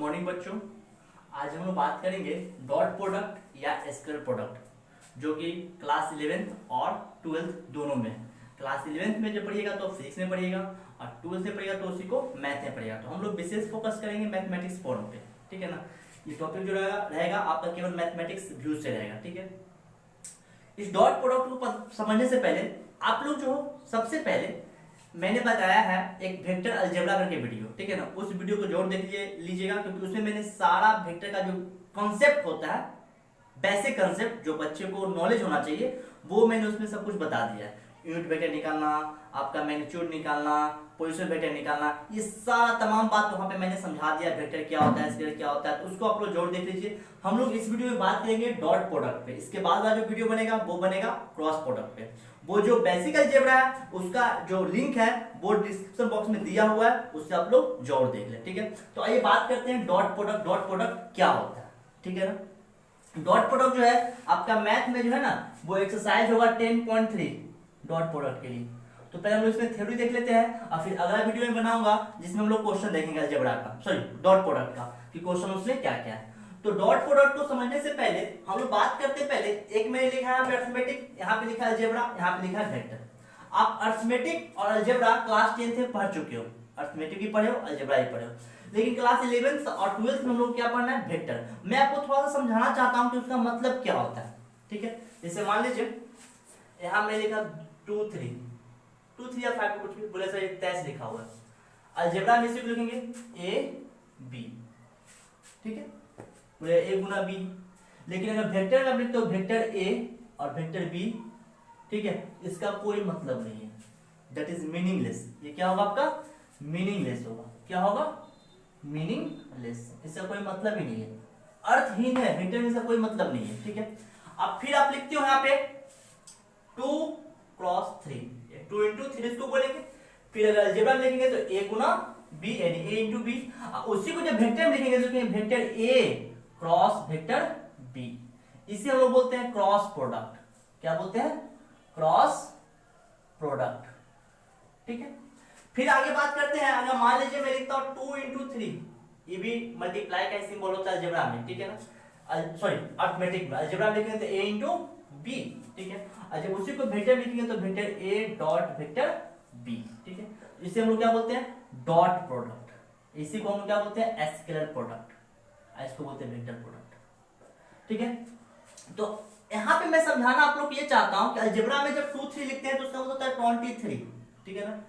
Morning बच्चों। आज हम लोग बात करेंगे डॉट प्रोडक्ट या स्क्वायर प्रोडक्ट, जो कि क्लास 11th और 12th दोनों में। क्लास 11th में जो पढ़िएगा तो फिजिक्स में पढ़िएगा और 12th में पढ़िएगा तो उसी को मैथ में पढ़िएगा। तो हम लोग विशेष फोकस करेंगे मैथमेटिक्स फॉर्म पे, ठीक है ना। ये टॉपिक जो रहेगा आपका केवल मैथमेटिक्स व्यू से रहेगा, ठीक है। इस डॉट प्रोडक्ट को समझने से पहले आप लोग जो सबसे पहले मैंने बताया है एक वेक्टर अलजेब्रा करके वीडियो, ठीक है ना। उस वीडियो को जरूर देख लीजिएगा, क्योंकि उसमें मैंने सारा वेक्टर का जो कॉन्सेप्ट होता है, बेसिक कॉन्सेप्ट जो बच्चे को नॉलेज होना चाहिए, वो मैंने उसमें सब कुछ बता दिया है। यूनिट वेक्टर निकालना, आपका मैग्नीट्यूड निकालना, पोजीशन वेक्टर निकालना, ये सारा तमाम बात वहां पे मैंने समझा दिया। वेक्टर क्या होता है, स्केलर क्या होता है, तो उसको आप लोग जरूर देख लीजिए। हम लोग इस वीडियो में बात करेंगे डॉट प्रोडक्ट पे। इसके बाद वाला जो वीडियो बनेगा वो बनेगा क्रॉस प्रोडक्ट पे। वो जो बेसिक अलजेब्रा है उसका जो लिंक है वो डिस्क्रिप्शन बॉक्स में दिया हुआ है, उससे आप लोग जरूर देख लें, ठीक है। तो आइए बात करते हैं डॉट प्रोडक्ट। डॉट प्रोडक्ट क्या होता है, ठीक है ना। डॉट प्रोडक्ट जो है आपका मैथ में जो है ना, वो एक्सरसाइज होगा 10.3 डॉट प्रोडक्ट के लिए। तो पहले हम लोग इसमें थ्योरी देख लेते हैं और फिर अगला वीडियो में बनाऊंगा जिसमें हम लोग क्वेश्चन देखेंगे अलजेब्रा का, सॉरी डॉट प्रोडक्ट का, कि क्वेश्चन उसमें क्या क्या है। तो डॉट प्रोडक्ट को समझने से पहले हम लोग बात करते पहले एक मैंने लिखा है अरिथमेटिक, यहाँ पे लिखा है अलजेब्रा, यहाँ पे लिखा है वेक्टर। आप अरिथमेटिक और अलजेब्रा क्लास 10th में पढ़ चुके हो, अरिथमेटिक भी पढ़े हो, अलजेब्रा भी पढ़े हो। लेकिन क्लास 11th और 12th में हम लोग क्या पढ़ना है, वेक्टर। मैं आपको थोड़ा सा समझाना चाहता हूँ कि उसका मतलब क्या होता है, ठीक है। जैसे मान लीजिए यहाँ मैंने लिखा 2 3 या 5 कुछ भी बोले सर 23 लिखा हुआ है। अलजेब्रा में इसे लिखेंगे ए बी, ठीक है, बोले ए गुना बी। लेकिन अगर वेक्टर में आप लिखते हो वेक्टर ए और वेक्टर बी, ठीक है, इसका कोई मतलब नहीं है, दैट इज मीनिंगलेस। ये क्या होगा आपका, मीनिंगलेस होगा। क्या होगा, मीनिंगलेस। इसका कोई मतलब ही नहीं है, अर्थहीन है, वेक्टर में इसका कोई मतलब नहीं है, ठीक है। अब फिर आप लिखते हो यहाँ पे 2 क्रॉस 3, 2 इंटू 3 इसको बोलेंगे। फिर अगर अलजेब्रा में लिखेंगे तो ए गुना बी, यानी ए इंटू बी। उसी को जब वेक्टर में लिखेंगे तो vector A cross vector B, इसे हम लोग बोलते हैं क्रॉस प्रोडक्ट। क्या बोलते हैं, क्रॉस प्रोडक्ट, ठीक है। फिर आगे बात करते हैं, अगर मान लीजिए मैं लिखता हूं 2 इंटू 3, ये भी मल्टीप्लाई का सिंबल होता है अलजेब्रा में, ठीक है ना। सॉरी अरिथमेटिक में, अलजेब्रा में लिखेंगे तो ए इंटू बी, ठीक है। और जब उसी को वेक्टर लिखेंगे तो vector A dot vector B, ठीक है। इसे हम लोग क्या बोलते हैं, डॉट प्रोडक्ट। इसी को हम क्या बोलते हैं, स्केलर प्रोडक्ट, इसको बोलते हैं वेक्टर प्रोडक्ट, ठीक है। तो यहाँ पे मैं समझाना आप लोग ये चाहता हूं कि अलजेब्रा में जब 2 3 लिखते हैं तो उसका मतलब होता है 23, ठीक है ना।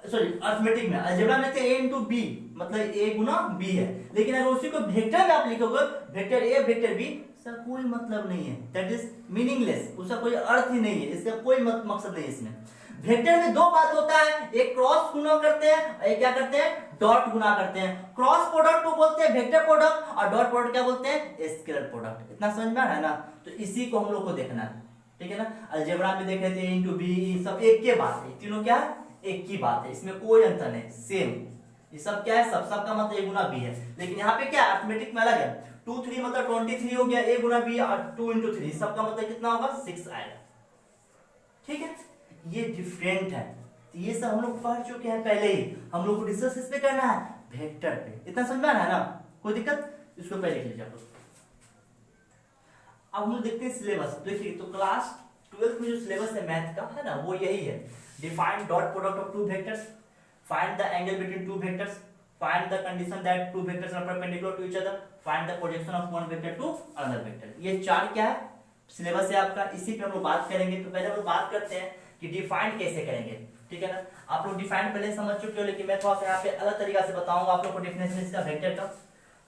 सॉरी अरिथमेटिक में, अलजेब्रा में ए इंटू बी, मतलब ए गुना बी है। लेकिन अगर उसी को वेक्टर में आप लिखोगे वेक्टर ए वेक्टर बी, इसका कोई मतलब नहीं है, दैट इज मीनिंगलेस। उसका कोई अर्थ ही नहीं है, इसका कोई मकसद नहीं है इसमें। वेक्टर में दो बात होता है, एक क्रॉस गुना करते हैं, एक क्या करते हैं, डॉट गुना करते हैं। क्रॉस प्रोडक्ट को बोलते हैं वेक्टर प्रोडक्ट और डॉट प्रोडक्ट क्या बोलते हैं, स्केलर प्रोडक्ट। इतना समझ में आ रहा है ना। तो इसी को हम लोग को देखना है, ठीक है ना। अलजेब्रा में देख रहे थे इंटू बी, सब एक के बात है, तीनों क्या है, एक की बात है, इसमें कोई अंतर नहीं, सेम। ये सब क्या है, सब का मतलब ए गुना बी है। लेकिन यहाँ पे क्या अरिथमेटिक में अलग है, 2 3 मतलब 23 हो गया, ए गुना बी, और 2 इंटू 3 सबका मतलब कितना होगा, 6 आएगा, ठीक है। ये डिफरेंट है। तो ये सब हम लोग पढ़ चुके हैं पहले ही, हम लोग को डिस्कस इस पे करना है, वेक्टर पे। इतना समझ में आ रहा है ना, कोई दिक्कत, इसको पहले लिख लीजिए आप लोग। अब हम लोग देखते हैं सिलेबस। देखिए तो क्लास 12th में जो सिलेबस है मैथ का, है ना, वो यही है। Define dot product of two vectors, find the angle between two vectors, find the condition that two vectors are perpendicular to each other, find the projection of one vector to another vector. ये चार क्या है, syllabus है आपका, इसी पे हम लोग बात करेंगे। तो पहले हम लोग बात करते हैं कि डिफाइन कैसे करेंगे, ठीक है ना। आप लोग डिफाइन पहले समझ चुके हो, लेकिन मैं थोड़ा सा यहाँ पे अलग तरीका से बताऊंगा आप लोग को डेफिनेशन इसका वेक्टर का।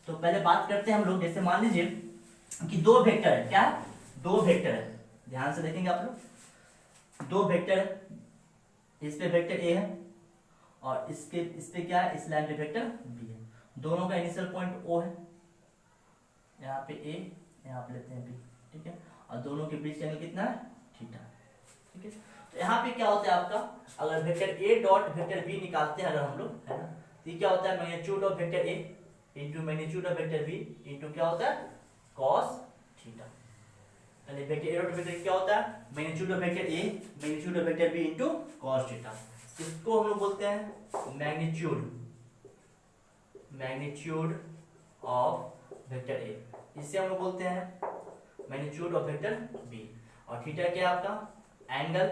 तो पहले बात करते हैं हम लोग, जैसे मान लीजिए कि दो वेक्टर है, क्या है, दो वेक्टर है, ध्यान से देखेंगे आप लोग। दो वेक्टर है, इस पे वेक्टर ए है और इस पे क्या है, इस लाइन पे वेक्टर बी है। दोनों का इनिशियल पॉइंट ओ है, यहाँ पे ए, यहाँ पे लेते हैं बी, ठीक है। और दोनों के बीच का एंगल कितना है, थीटा, ठीक है। तो यहाँ पे क्या होता है आपका, अगर vector A dot vector B निकालते हैं अगर हम लोग, है ना, तो क्या होता है, magnitude of vector A into magnitude of vector B into क्या होता है, कॉस थीटा। यानी वेक्टर ए डॉट वेक्टर क्या होता है, magnitude of vector A magnitude of vector B into cos theta. इसको हम लोग बोलते हैं मैग्नीट्यूड ऑफ वेक्टर ए, इसे हम लोग बोलते हैं मैग्नीट्यूड ऑफ वेक्टर बी। और थीटा क्या है आपका? Angle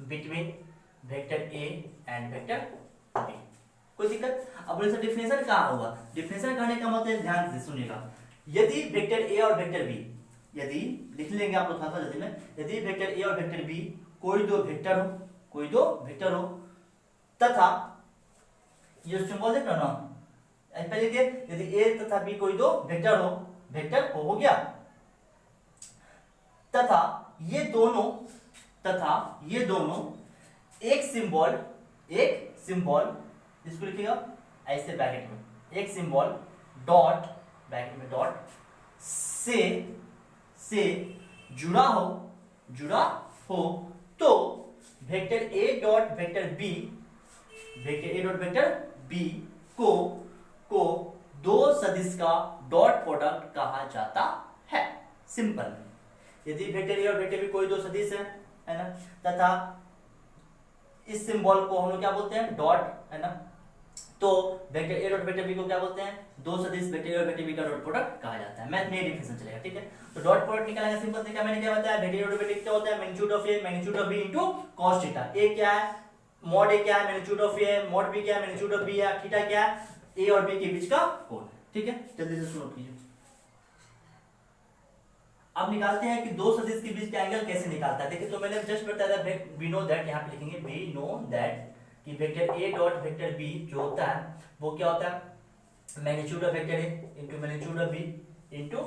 between vector A and vector B. कोई दिक्कत? अब बोले सर डिफिनेशन कहाँ होगा? डिफिनेशन करने का मतलब ध्यान से सुनिएगा, यदि वेक्टर ए और वेक्टर बी, यदि लिख लेंगे आप लोग थोड़ा जल्दी में, यदि वेक्टर ए और वेक्टर बी कोई दो वेक्टर हो, कोई दो वेक्टर हो, तथा ये सिंबल देख रहे हो ना, पहले के यदि ए तथा बी कोई दो वेक्टर हो, वेक्टर हो गया, तथा ये दोनों एक सिंबल इसको लिखिएगा ऐसे ब्रैकेट में, एक सिंबल डॉट, ब्रैकेट में डॉट से जुड़ा हो तो vector A dot vector B को दो सदिश का डॉट प्रोडक्ट कहा जाता है। सिंपल। यदि वेक्टर ए और वेक्टर बी कोई दो सदिश है ना, तथा इस सिंबल को हम लोग क्या बोलते हैं? डॉट, है ना। तो vector A dot vector B को क्या बोलते हैं? दो सदिश वेक्टर ए और वेक्टर बी का डॉट प्रोडक्ट कहा जाता है। मैथ में ये डिफिनेशन चलेगा, ठीक है। तो डॉट प्रोडक्ट निकालना सिंपल से, मैंने क्या बताया? वेक्टर ए डॉट वेक्टर क्या होता है? Magnitude of A magnitude of B into cos theta. A क्या है? मॉड ए क्या है? Magnitude of A. Mod B क्या है? मैग्नीट्यूड ऑफ बी है। थीटा क्या है? ए और बी के बीच का कोण, ठीक है। जल्दी से सुनो कीजिए। अब निकालते हैं कि दो सदिश के बीच का एंगल कैसे निकालता है। देखिए, तो मैंने जस्ट बताया था, वी नो दैट, यहाँ पे लिखेंगे वी नो दैट कि vector A dot vector B जो होता है वो क्या होता है? Magnitude of vector A into magnitude of B into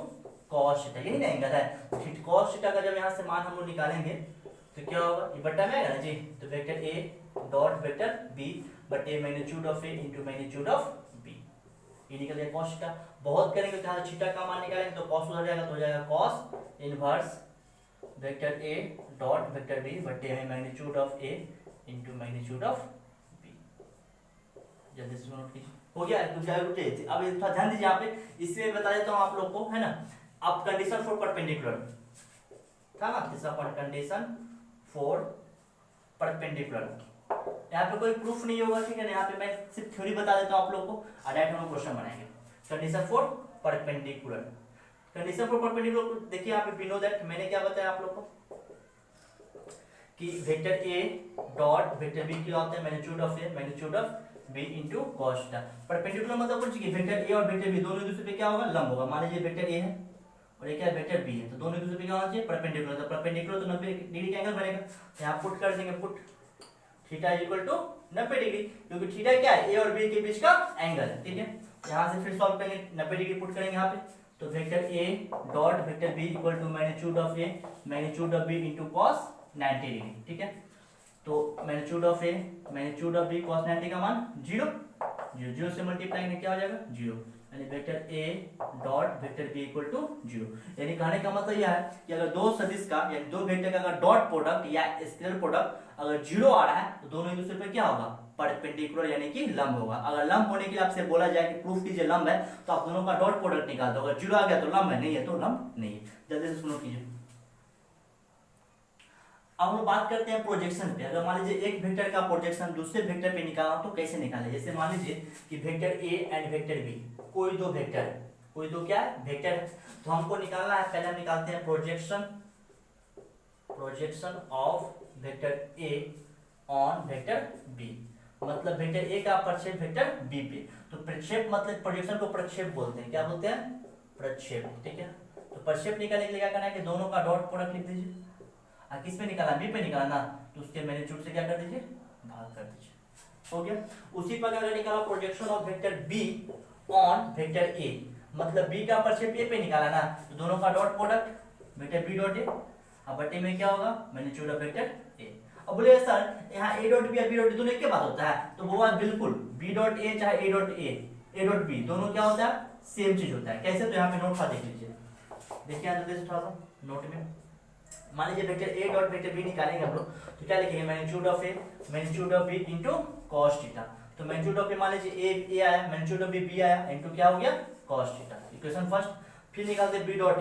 cos theta, यही ना एंगल है। cos थीटा का जब यहाँ से मान हम लोग निकालेंगे तो क्या होगा? ये बट्टा में आएगा ना जी। तो vector A dot vector B बटे magnitude of A into magnitude of B, ये निकल गया cos थीटा। बहुत करेंगे तो थीटा का मान निकालेंगे तो cos हो जाएगा, तो हो जाएगा cos inverse vector A dot vector B बटे magnitude of A into magnitude of B. जल्दी से नोट कीजिए, हो गया। तो क्या अब थोड़ा ध्यान दीजिए यहाँ पे, इसमें बता देता हूँ आप लोग को, है ना। अब कंडीशन फॉर परपेंडिकुलर था ना, तीसरा पॉइंट, कंडीशन फॉर परपेंडिकुलर। यहाँ पे कोई प्रूफ नहीं होगा, ठीक है ना। यहाँ पे मैं सिर्फ थ्योरी बता देता हूँ आप लोग को, और डायरेक्ट हम क्वेश्चन बनाएंगे। Condition for perpendicular, condition for perpendicular देखिए यहाँ पे वी नो दैट, मैंने क्या बताया आप लोग को कि vector A dot vector B क्या होता है? Magnitude of A magnitude of B into cos theta. Perpendicular मतलब कुछ कि वेक्टर ए और वेक्टर बी दोनों एक दूसरे पे क्या होगा? लंब होगा। मान लीजिए वेक्टर ए है और ये क्या है? वेक्टर बी है, तो दोनों एक दूसरे पे क्या होना चाहिए? परपेंडिकुलर। तो परपेंडिकुलर तो 90 डिग्री का एंगल बनेगा। तो यहाँ पुट कर देंगे, put theta equal to 90 degree, क्योंकि थीटा क्या है? ए और बी के बीच का एंगल है, ठीक है। यहाँ से फिर सॉल्व करेंगे, 90 डिग्री पुट करेंगे यहाँ पे, तो vector A dot vector B equal to magnitude of A magnitude of B into cos 90 degree, ठीक है। तो magnitude of A magnitude of B cos 90 का मान 0 0 से मल्टीप्लाई करके क्या हो जाएगा? 0, यानी vector A dot vector B equal to 0। यानी कहने का मतलब यह है कि अगर दो सदिश का या दो वेक्टर का अगर डॉट प्रोडक्ट या स्केलर प्रोडक्ट अगर 0 आ रहा है तो दोनों एक दूसरे पे क्या होगा? परपेंडिकुलर, यानी कि लंब होगा। अगर लंब होने के लिए आपसे बोला जाए कि प्रूफ कीजिए लंब है, तो आप दोनों का डॉट प्रोडक्ट निकाल दो। अगर 0 आ गया तो लंब है, नहीं है तो लंब नहीं है। जल्दी से सुनो कीजिए। अब हम बात करते हैं प्रोजेक्शन पे। अगर मान लीजिए एक वेक्टर का प्रोजेक्शन दूसरे वेक्टर पे निकालना तो कैसे निकाले? जैसे मान लीजिए कि vector A and vector B कोई दो वेक्टर है, कोई दो क्या है? वेक्टर है। तो हमको निकालना है, पहले हम निकालते हैं projection of vector A on vector B. मतलब वेक्टर ए का प्रक्षेप वेक्टर बी पे। तो प्रक्षेप मतलब प्रोजेक्शन को प्रक्षेप बोलते हैं। क्या बोलते हैं? प्रक्षेप, ठीक है। तो प्रक्षेप निकालने के लिए क्या करना है कि दोनों का डॉट प्रोडक्ट लिख दीजिए। किस पे निकालना? बी पे निकालना, तो उसके मैग्नीट्यूड से क्या कर दीजिए? भाग कर दीजिए, हो गया। उसी प्रकार अगर निकाला projection of vector be on vector A, मतलब बी का प्रक्षेप ए पे निकाला ना, तो दोनों का dot product vector B dot A, अब बटे में क्या होगा? Magnitude of vector A. अब बोले सर यहाँ ए डॉट बी और बी डॉट ए दोनों एक के बात होता है, तो वो बात बिल्कुल, बी डॉट ए चाहे ए डॉट बी दोनों क्या होता है? सेम चीज होता है। कैसे? तो यहाँ पे नोट था, देख लीजिए। देखिए थोड़ा सा नोट में, मान लीजिए vector A dot vector B निकालेंगे हम लोग, तो क्या लिखेंगे? Magnitude of A magnitude of B into cos theta. तो मैग्नीट्यूड ऑफ ए मान लीजिए ए आया, मैग्नीट्यूड ऑफ बी आया, इनटू क्या हो गया? cos theta. Equation first. फिर निकालते बी डॉट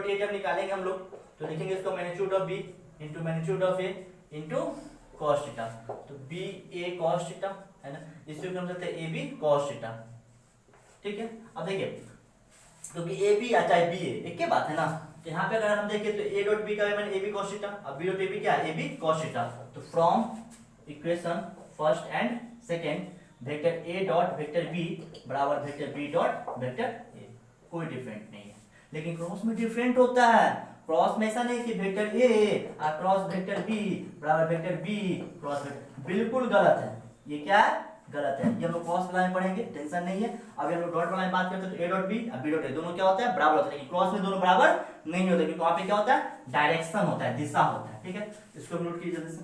ए जब निकालेंगे हम लोग तो लिखेंगे इसको magnitude of B into magnitude of A into cos theta. तो बी ए cos थीटा, है ना। इसी को हम कहते हैं ए बी cos थीटा। ठीक है। अब देखिए क्योंकि ए बी चाहे बी एक के बात है ना, तो यहाँ पे अगर हम देखें तो ए डॉट बी का मैंने ए बी कॉस थीटा, अब बी डॉट ए बी क्या है ए बी कॉस थीटा। तो from equation first and second vector A dot vector B बराबर vector B dot vector A, कोई डिफरेंट नहीं है। लेकिन क्रॉस में डिफरेंट होता है, क्रॉस में ऐसा नहीं कि वेक्टर ए और क्रॉस वेक्टर बी बराबर वेक्टर बी क्रॉस वेक्टर, बिल्कुल गलत है, ये क्या है गलत है। ये हम लोग क्रॉस वाला में पढ़ेंगे, टेंशन नहीं है। अभी हम लोग डॉट वाला में बात करते हैं तो ए डॉट बी और बी डॉट ए दोनों क्या होता है बराबर होता है, लेकिन क्रॉस में दोनों बराबर नहीं होते क्योंकि वहां पे क्या होता है डायरेक्शन होता है, दिशा होता है, ठीक है। इसको नोट कीजिए जल्दी से।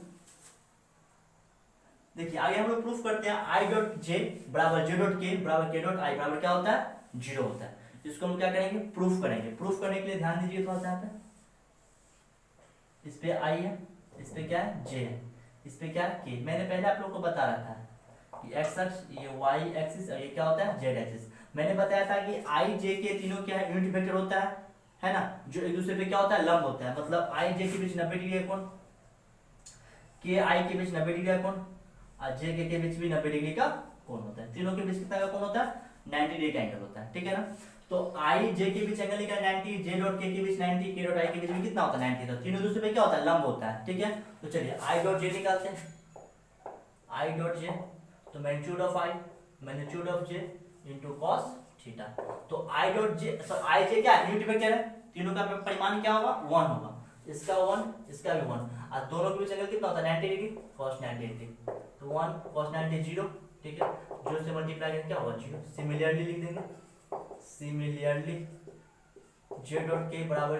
देखिए आगे हम लोग प्रूफ करते हैं आई डॉट जे बराबर जे डॉट के बराबर के डॉट आई बराबर क्या होता है जीरो होता है। इसको हम क्या करेंगे प्रूफ करेंगे। प्रूफ करने के लिए ध्यान दीजिए थोड़ा सा यहाँ पे, इस पे आई है, इस पे क्या है जे है, इस पे क्या है के। मैंने पहले आप लोग को बता रखा है कि एक्स अक्ष ये वाई एक्सिस और ये क्या होता है जेड एक्सिस। मैंने बताया था कि आई जे के तीनों क्या है यूनिट वेक्टर होता है ना, जो एक दूसरे पे क्या होता है लंब होता है। मतलब आई जे के बीच 90 डिग्री है कोण, के आई के बीच 90 डिग्री का कोण और जे के बीच भी 90 डिग्री का कोण होता है। तीनों के बीच कितना का कोण होता है 90 डिग्री का एंगल होता है, ठीक है ना। तो आई जे के बीच एंगल निकाल 90, जे डॉट के बीच 90, के डॉट आई के बीच में कितना होता है 90। तो तीनों दूसरे पे क्या होता है लंब होता है, ठीक है। तो चलिए आई डॉट जे निकालते हैं। आई डॉट जे तो magnitude of I magnitude of J into cos theta. तो आई डॉट जे तो आई जे क्या है यूनिट वेक्टर है, तीनों का परिमाण क्या होगा 1 होगा, इसका 1 इसका भी 1 और दोनों के बीच एंगल कितना होता है 90 डिग्री cos 90 डिग्री। तो 1 cos 90 0, ठीक है। 0 से मल्टीप्लाई करके क्या होगा 0। सिमिलरली लिख देंगे, सिमिलरली जे डॉट के बराबर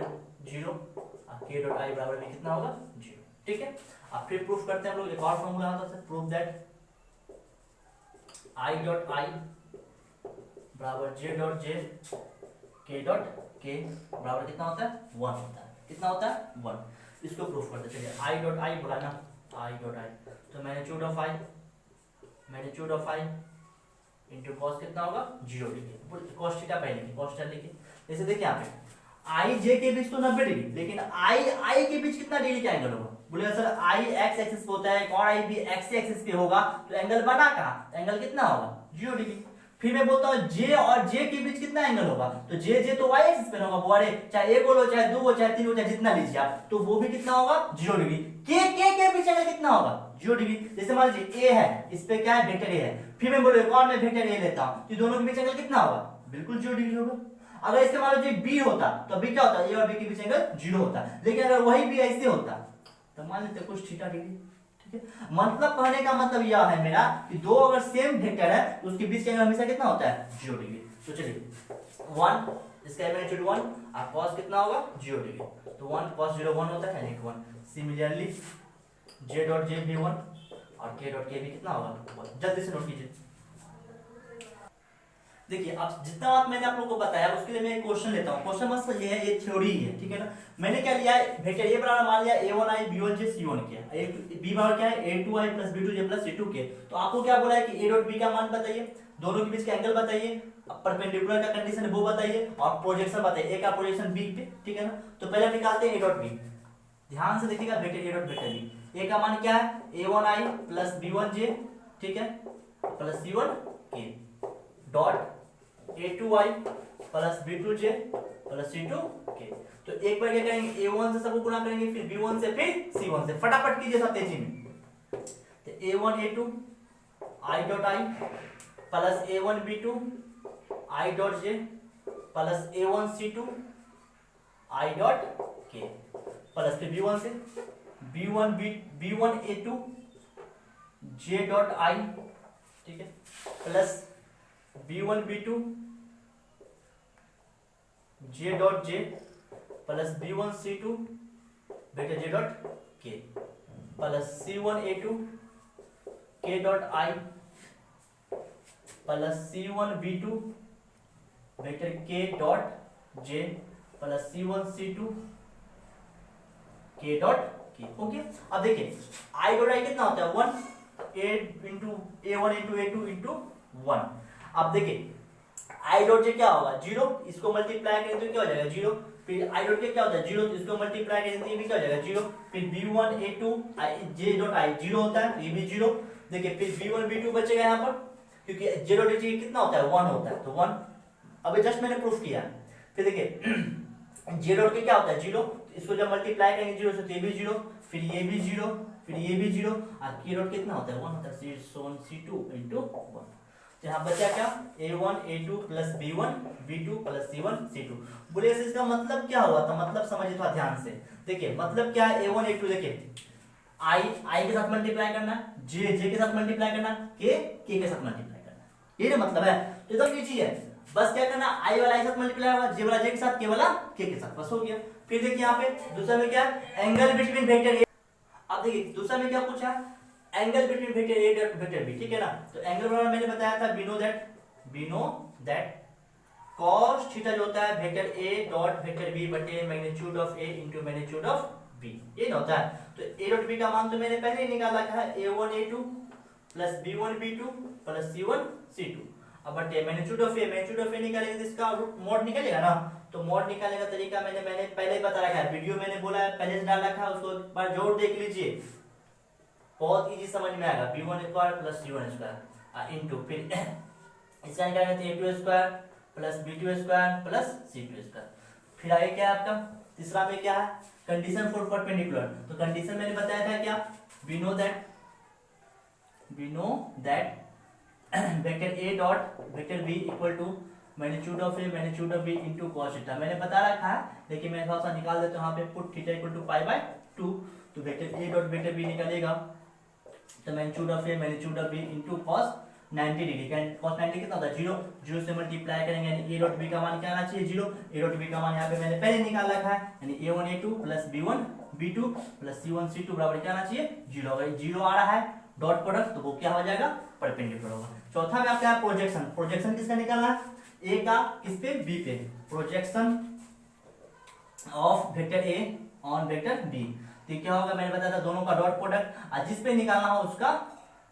0 और के डॉट आई बराबर भी कितना होगा 0, ठीक है। अब फिर प्रूफ करते हैं हम लोग, एक और फॉर्मूला होता है proof that I dot I बराबर जे डॉट जे के डॉट के बराबर कितना होता है 1 होता है, कितना होता है 1। इसको प्रूफ करते चलिए। आई डॉट आई बोला ना, आई डॉट आई तो magnitude of I into cos कितना होगा 0 लिखिए, कॉस थीटा पहले लिखिए, कॉस थीटा लिखिए। जैसे देखिए यहाँ पे आई जे के बीच तो 90 डिग्री, लेकिन आई के बीच कितना डिग्री का एंगल होगा। बोले सर आई एक्स एक्सिस पे होता है और आई भी एक्स एक्सिस पे होगा, तो एंगल बना कहाँ, एंगल कितना होगा 0 डिग्री। फिर मैं बोलता हूँ जे और जे के बीच कितना एंगल होगा, तो जे तो वाई एक्सिस पे होगा, वो चाहे एक बोलो चाहे दो हो चाहे तीन हो चाहे जितना लीजिए आप, तो वो भी कितना होगा 0 डिग्री। के बीच एंगल कितना होगा 0 डिग्री। जैसे मान लीजिए ए है, इस पे क्या है वेक्टर ए है, फिर मैं बोलो एक और मैं वेक्टर ए लेता हूँ, तो दोनों के बीच एंगल कितना होगा बिल्कुल 0 डिग्री होगा। अगर इसके मान लीजिए बी होता तो अभी क्या होता ए और बी के बीच एंगल 0 होता, लेकिन अगर वही बी ऐसे होता तो मान लेते कुछ थीटा डिग्री, ठीक है। मतलब कहने का मतलब यह है मेरा कि दो अगर सेम वेक्टर है तो उसके बीच का एंगल हमेशा कितना होता है 0 डिग्री। तो चलिए 1 इसका मैग्नीट्यूड 1 और cos कितना होगा 0 डिग्री, तो 1 cos 0 1 होता है, यानी 1। सिमिलरली j डॉट j भी 1 और k डॉट k भी कितना होगा 1। जल्दी से नोट कीजिए। देखिए अब जितना बात मैंने आप लोगों को बताया उसके लिए मैं एक क्वेश्चन लेता हूँ। क्वेश्चन मतलब ये है, ये थ्योरी है, ठीक है ना। मैंने क्या लिया है वेक्टर ए बराबर मान लिया a1i b1j c1 किया, b बराबर क्या है a2i + b2j + c2k। तो आपको क्या बोला है कि a डॉट b का मान बताइए, दोनों के बीच का एंगल बताइए, परपेंडिकुलर का कंडीशन है वो बताइए और प्रोजेक्शन बताइए, a का प्रोजेक्शन b पे, ठीक है ना। तो पहले हम निकालते हैं a डॉट b। ध्यान से देखिएगा vector a dot vector b, a का मान क्या है a1i + b1j, ठीक है, + c1k dot a2i + b2j + c2k। तो एक बार क्या करेंगे a1 से सबको गुणा करेंगे, फिर b1 से फिर c1 से, फटाफट कीजिए सब तेजी में। तो a1 a2 i dot i + a1 b2 i dot j + a1 c2 i dot k plus फिर b1 से b1 a2 j dot i, ठीक है, plus b1 b2 j dot j plus b1 c2 बेटा j dot k plus c1 a2 k dot i plus c1 b2 बेटा k dot j plus c1 c2 k dot k। Okay, अब देखिए i dot i कितना होता है 1 a1 into a2 into 1। अब देखिए I dot J क्या होगा 0, इसको मल्टीप्लाई करें तो क्या हो जाएगा 0, फिर आई डॉट के क्या होता है 0, तो इसको मल्टीप्लाई करें तो ये भी क्या हो जाएगा 0, फिर b1 a2 j dot i 0 होता है, ये भी 0। देखिए फिर b1 b2 बचेगा यहाँ पर, क्योंकि 0 डिजिट कितना होता है 1 होता है, तो 1 अभी जस्ट मैंने प्रूफ किया। फिर देखिए 0 के क्या होता है 0, इसको जब मल्टीप्लाई करेंगे 0 से तो ये भी 0, फिर ये भी 0, फिर ये भी 0, और की रूट कितना होता है 1 होता है, C1 C2 into 1। तो यहाँ बचा क्या A1 A2 plus B1 B2 plus C1 C2। बोले इसका मतलब क्या हुआ था, मतलब समझिए थोड़ा ध्यान से। देखिए मतलब क्या है A1 A2, देखिए I के साथ मल्टीप्लाई करना है, J के साथ मल्टीप्लाई करना है, K के साथ मल्टीप्लाई करना है, ये ना मतलब है। तो एकदम इजी है, बस क्या करना I वाला I के साथ मल्टीप्लाई होगा, J वाला J के साथ, K वाला K के साथ, बस हो गया। फिर देखिए यहाँ पे दूसरा में क्या एंगल बिटवीन वेक्टर A। अब देखिए दूसरा में क्या पूछा एंगल बिटवीन वेक्टर A और वेक्टर B, ठीक है ना। तो एंगल बराबर मैंने बताया था we know that cos theta जो होता है vector A dot vector B बटे magnitude of A into magnitude of B, ये ना होता है। तो A डॉट B का मान तो मैंने पहले ही निकाला है A1 A2 plus B1 B2 plus C1 C2। अब बटे मैग्नीट्यूड ऑफ A निकालेंगे तो इसका मॉड निकलेगा ना। तो मॉड निकालने का तरीका मैंने पहले ही बता रखा है, वीडियो मैंने बोला है पहले से डाल रखा है, उसको एक बार जरूर देख लीजिए, बहुत इजी समझ में आएगा। B1 square plus C1 square into फिर इसका निकालेंगे तो A2 square plus B2 square plus C2 square. फिर आगे क्या है आपका तीसरा में क्या है कंडीशन फॉर परपेंडिकुलर। तो कंडीशन मैंने बताया था क्या we know that vector A dot vector B equal to magnitude of A magnitude of B into cos theta मैंने बता रखा है, लेकिन मैं थोड़ा सा निकाल देता हूं यहाँ पे पुट थीटा इक्वल टू π/2। तो vector A dot vector B निकलेगा तो magnitude of A magnitude of B into cos 90 degree. cos 90 कितना होता है 0, 0 से मल्टीप्लाई करेंगे यानी A डॉट B का मान क्या आना चाहिए 0। A डॉट B का मान यहाँ पे मैंने पहले निकाल रखा है, यानी A1 A2 plus B1 B2 plus C1 C2 बराबर क्या आना चाहिए 0। अगर 0 आ रहा है डॉट प्रोडक्ट तो वो क्या हो जाएगा परपेंडिकुलर होगा। चौथा में आपका प्रोजेक्शन किसका निकालना है A का किस पे B पे, projection of vector A on vector B। तो क्या होगा मैंने बताया था दोनों का डॉट प्रोडक्ट, और जिस पे निकालना हो उसका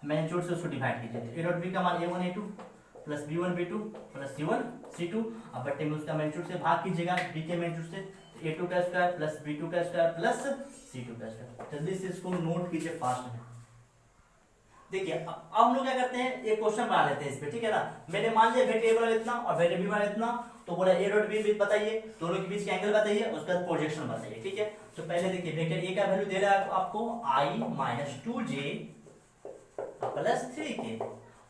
मैग्नीट्यूड से उसको डिवाइड कीजिए। A डॉट B का मान A1 A2 plus B1 B2 plus C1 C2, अब बट्टे में उसका मैग्नीट्यूड से भाग कीजिएगा B के मैग्नीट्यूड से, A2 का स्क्वायर प्लस B2 का स्क्वायर प्लस C2 का स्क्वायर। जल्दी से इसको नोट कीजिए फास्ट में। देखिए अब हम लोग क्या करते हैं एक क्वेश्चन बना लेते हैं इस पे, ठीक है ना। मैंने मान लिया वेक्टर A वाला इतना और वेक्टर B वाला इतना, तो बोला A डॉट B बताइए, दोनों के बीच का एंगल बताइए, उसका प्रोजेक्शन बताइए, ठीक है। तो पहले देखिए वेक्टर A का वैल्यू दे रहा है आपको I minus 2J plus 3K,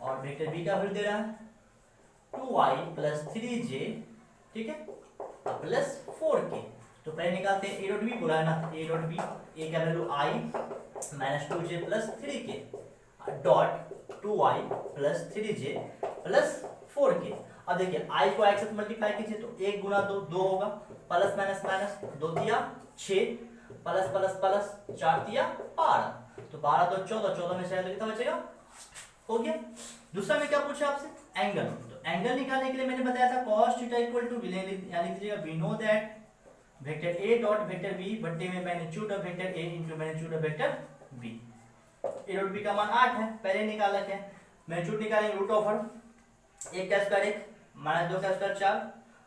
और वेक्टर B का वैल्यू दे रहा है 2I प्लस 3J, ठीक है, प्लस 4K। तो पहले निकालते हैं A डॉट B बोला है ना, A डॉट B A का value I minus 2J plus 3K dot 2I plus 3J plus 4K। अब देखिए I को I के साथ मल्टीप्लाई कीजिए तो 1 गुना 2 2 होगा, प्लस माइनस माइनस 2 दिया 6, प्लस प्लस प्लस 4 दिया 12, तो 12 तो 14, 14 में से कितना बचेगा हो गया। दूसरा में क्या पूछा आपसे एंगल, तो एंगल निकालने के लिए मैंने बताया था cos थीटा इक्वल टू यानी कीजिएगा we know that vector A dot vector B बट्टे में magnitude of vector A into magnitude of vector B। A dot B का मान 8 है, पहले निकाला है, मैग्नीट्यूड निकालेंगे रूट ओवर 1 का स्क्वायर 1 माइनस 2 का स्क्वायर 4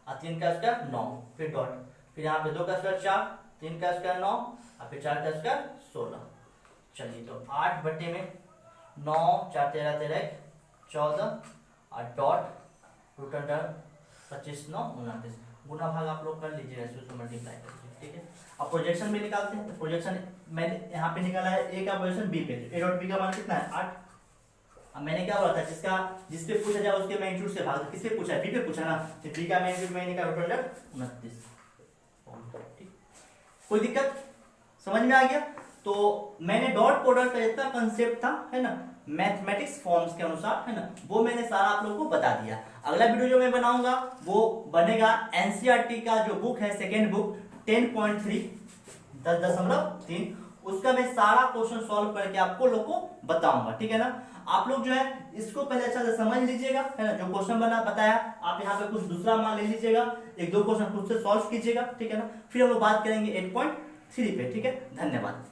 और 3 का स्क्वायर 9, फिर डॉट, फिर यहाँ पे 2 का स्क्वायर 4 3 का स्क्वायर 9 और फिर 4 का स्क्वायर 16। चलिए तो 8 बट्टे में 9 4 13 13 14 और डॉट रूट अंडर 25 9 29, गुना भाग आप लोग कर लीजिए, इसको मल्टीप्लाई कर लीजिए, ठीक है। अब प्रोजेक्शन भी निकालते हैं, तो प्रोजेक्शन मैंने यहाँ पे निकाला है A का प्रोजेक्शन B पे, A डॉट B का मान कितना है 8। अब मैंने क्या बोला था जिस पे पूछा जाए उसके मैग्नीट्यूड से भाग, किससे पूछा है B पे पूछा ना, तो B का मैग्नीट्यूड मैंने का रूट अंडर 29, ठीक। कोई दिक्कत समझ में आ गया। तो मैंने डॉट प्रोडक्ट का जितना कंसेप्ट था है ना मैथमेटिक्स फॉर्म्स के अनुसार है ना, वो मैंने सारा आप लोगों को बता दिया। अगला वीडियो जो मैं बनाऊंगा वो बनेगा एनसीईआरटी का जो बुक है सेकेंड बुक 10.3 10.3, उसका मैं सारा क्वेश्चन सॉल्व करके आपको लोग को बताऊंगा, ठीक है ना। आप लोग जो है इसको पहले अच्छा से समझ लीजिएगा है ना, जो क्वेश्चन बना बताया आप यहाँ पे कुछ दूसरा मान ले लीजिएगा, 1-2 क्वेश्चन खुद से सॉल्व कीजिएगा, ठीक है ना। फिर हम लोग बात करेंगे 8.3 पे, ठीक है। धन्यवाद।